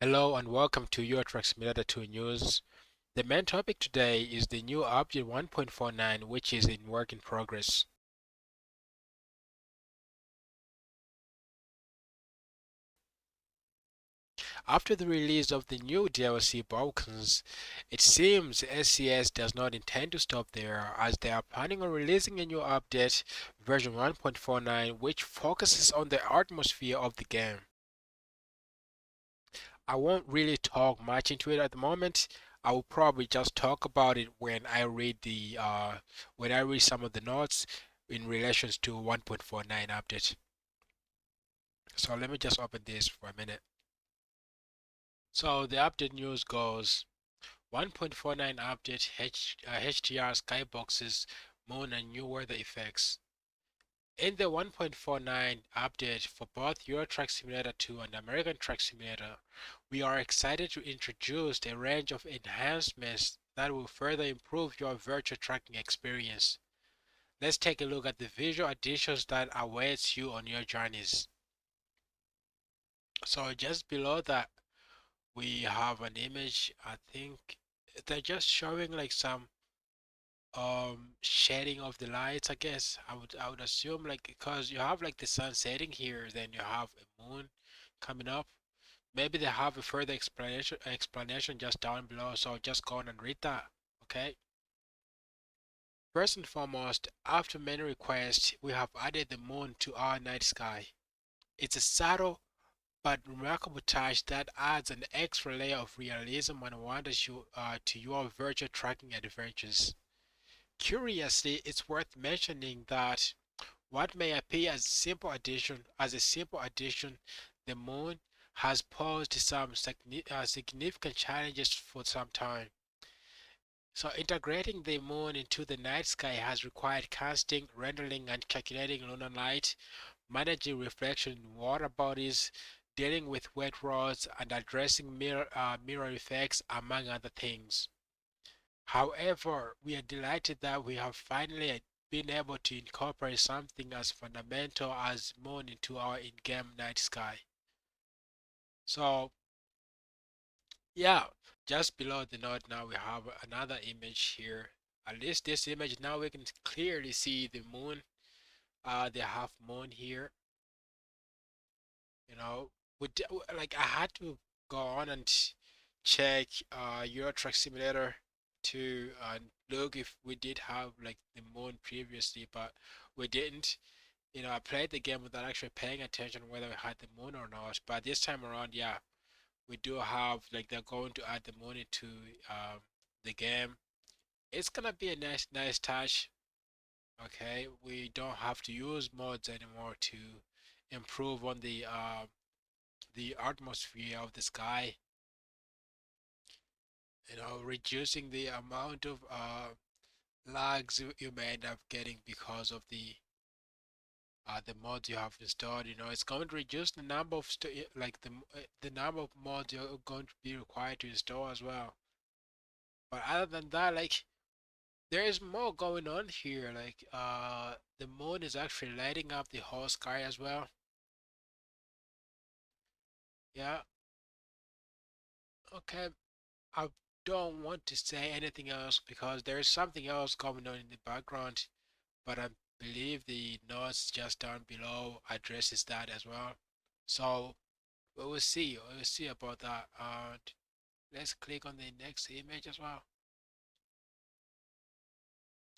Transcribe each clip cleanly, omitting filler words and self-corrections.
Hello and welcome to Euro Truck Simulator 2 News. The main topic today is the new update 1.49, which is in work in progress. After the release of the new DLC Balkans, it seems SCS does not intend to stop there, as they are planning on releasing a new update, version 1.49, which focuses on the atmosphere of the game. I won't really talk much into it at the moment. I will probably just talk about it when I read some of the notes in relations to 1.49 update. So let me just open this for a minute. So the update news goes 1.49 update HDR skyboxes, moon and new weather effects. In the 1.49 update for both Euro Truck Simulator 2 and American Truck Simulator, we are excited to introduce a range of enhancements that will further improve your virtual trucking experience. Let's take a look at the visual additions that awaits you on your journeys. So just below that, we have an image. I think they're just showing like some shading of the lights. I guess I would assume, like, because you have like the sun setting here, then you have a moon coming up. Maybe they have a further explanation just down below, so just go on and read that. Okay, first and foremost, after many requests, we have added the moon to our night sky. It's a subtle but remarkable touch that adds an extra layer of realism and wonders you to your virtual tracking adventures. Curiously, it's worth mentioning that what may appear as a simple addition, the moon has posed some significant challenges for some time. So integrating the moon into the night sky has required casting, rendering, and calculating lunar light, managing reflection in water bodies, dealing with wet roads, and addressing mirror effects, among other things. However, we are delighted that we have finally been able to incorporate something as fundamental as moon into our in-game night sky. So, yeah, just below the note now we have another image here. At least this image now we can clearly see the moon, the half moon here. You know, like I had to go on and check Euro Truck Simulator to look if we did have like the moon previously, but we didn't. I played the game without actually paying attention whether we had the moon or not. But this time around, yeah, we do have, like, they're going to add the moon into the game. It's gonna be a nice touch. Okay, we don't have to use mods anymore to improve on the atmosphere of the sky, reducing the amount of lags you may end up getting because of the mods you have installed. It's going to reduce the number of like the number of mods you're going to be required to install as well. But other than that, like, there is more going on here. Like, the moon is actually lighting up the whole sky as well. Yeah, okay. I don't want to say anything else because there's something else going on in the background, but I believe the notes just down below addresses that as well. So we'll see. We'll see about that. Let's click on the next image as well.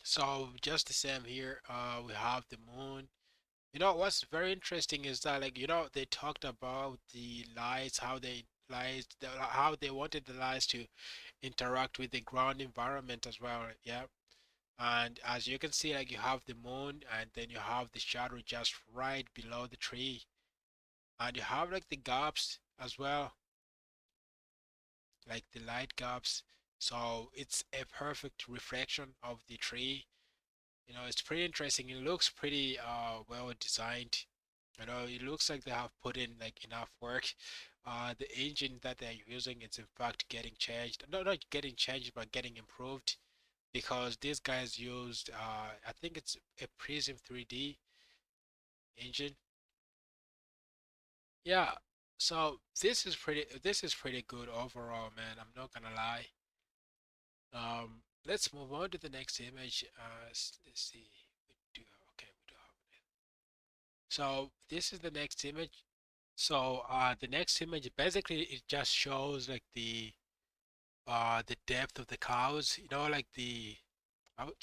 So just the same here, we have the moon. What's very interesting is that, like, they talked about the lights, how they wanted the lights to interact with the ground environment as well. Yeah. And as you can see, like, you have the moon and then you have the shadow just right below the tree. And you have like the gaps as well, like the light gaps. So it's a perfect reflection of the tree. It's pretty interesting. It looks pretty well designed. It looks like they have put in like enough work. The engine that they're using is in fact getting changed. No, not getting changed, but getting improved because these guys used I think it's a Prism 3D engine. Yeah. So this is pretty good overall, man. I'm not gonna lie. Let's move on to the next image. Let's see. We do okay. We do have it. So this is the next image. So the next image basically it just shows like the depth of the clouds. You know, like the I would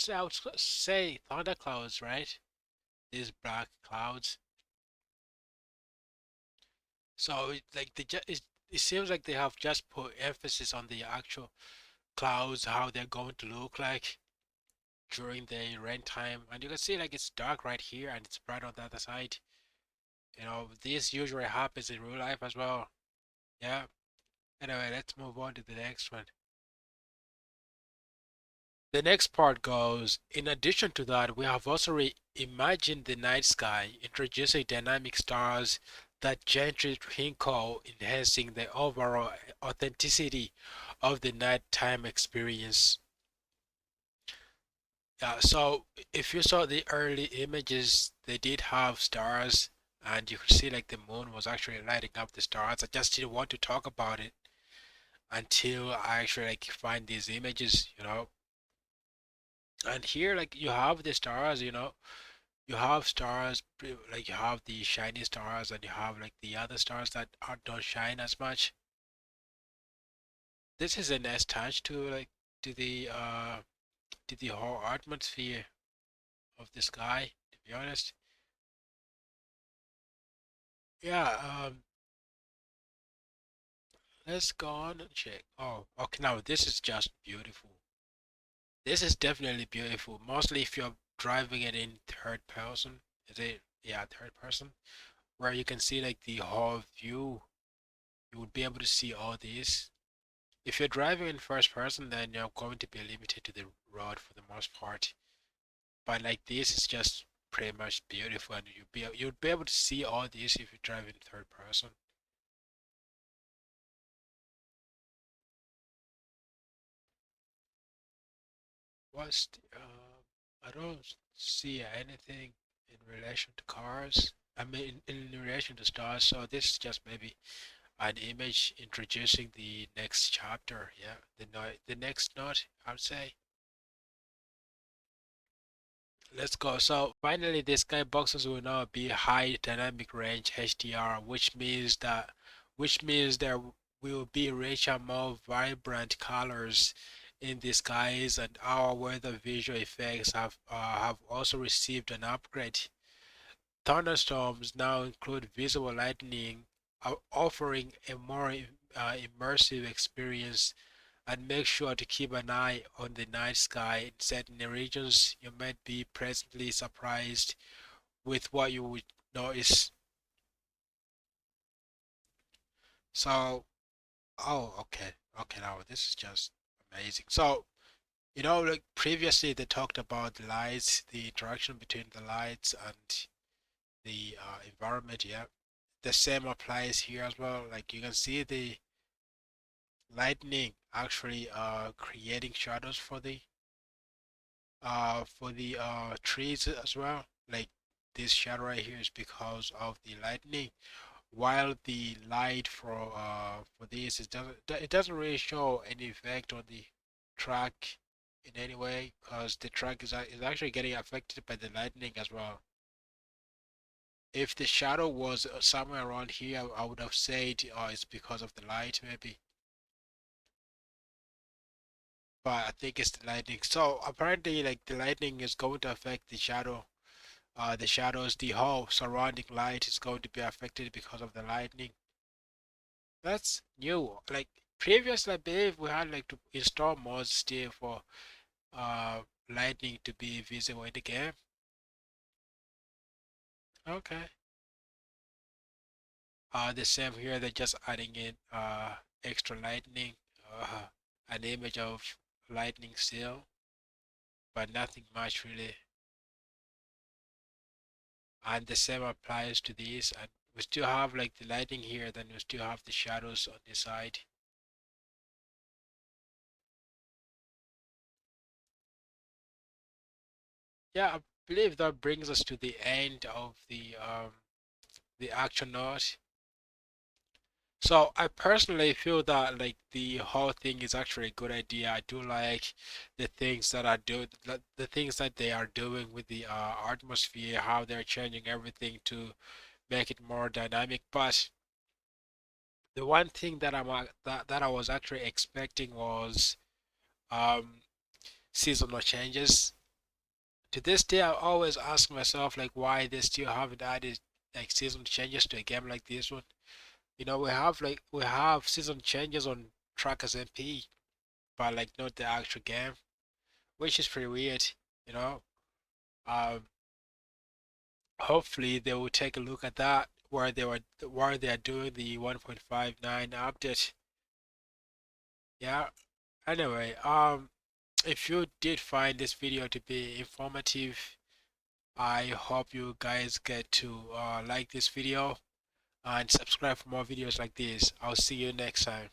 say thunder clouds, right? These black clouds. So it seems like they have just put emphasis on the actual clouds, how they're going to look like during the rain time. And you can see like it's dark right here and it's bright on the other side. You know, this usually happens in real life as well. Yeah. Anyway, let's move on to the next one. The next part goes, in addition to that, we have also reimagined the night sky, introducing dynamic stars that gently twinkle, enhancing the overall authenticity of the nighttime experience. So if you saw the early images, they did have stars, and you could see like the moon was actually lighting up the stars. I just didn't want to talk about it until I actually like find these images, you know. And here, like you have the stars, you know, you have stars like you have the shiny stars, and you have like the other stars that don't shine as much. This is a nice touch to like to the whole atmosphere of the sky, to be honest. Yeah, let's go on and check. Oh, okay, now this is just beautiful. This is definitely beautiful, mostly if you're driving it in third person. Is it? Yeah, third person, where you can see like the whole view. You would be able to see all these. If you're driving in first person, then you're going to be limited to the road for the most part. But like this is just pretty much beautiful, and you'd be able to see all these if you drive in third person. I don't see anything in relation to cars. I mean, in relation to stars. So this is just maybe an image introducing the next chapter. Yeah, the next note, I would say. Let's go. So finally, the skyboxes will now be high dynamic range HDR, which means there will be richer, more vibrant colors in the skies, and our weather visual effects have also received an upgrade. Thunderstorms now include visible lightning, offering a more immersive experience. And make sure to keep an eye on the night sky in certain regions. You might be pleasantly surprised with what you would notice. So, oh, okay, okay, now this is just amazing. So, you know, like previously they talked about the lights, the interaction between the lights and the environment. Yeah, the same applies here as well. Like you can see the lightning actually creating shadows for the trees as well. Like this shadow right here is because of the lightning, while the light for this it doesn't really show any effect on the track in any way, because the track is actually getting affected by the lightning as well. If the shadow was somewhere around here, I would have said it's because of the light maybe, but I think it's the lightning. So apparently, like the lightning is going to affect the shadows, the whole surrounding light is going to be affected because of the lightning. That's new. Like previously, I believe we had like to install mods still for lightning to be visible in the game. Okay. The same here. They're just adding in extra lightning, an image of lightning still, but nothing much really. And the same applies to these. And we still have like the lightning here. Then we still have the shadows on the side. Yeah, I believe that brings us to the end of the actual note. So I personally feel that like the whole thing is actually a good idea. I do like the things that they are doing with the atmosphere, how they're changing everything to make it more dynamic. But the one thing that that I was actually expecting was um seasonal changes. To this day, I always ask myself like why they still haven't added like season changes to a game like this one. You know, we have season changes on Trackers MP, but like not the actual game, which is pretty weird. You know, um, hopefully they will take a look at that where they are doing the 1.59 update. Yeah. Anyway, if you did find this video to be informative, I hope you guys get to like this video and subscribe for more videos like this. I'll see you next time.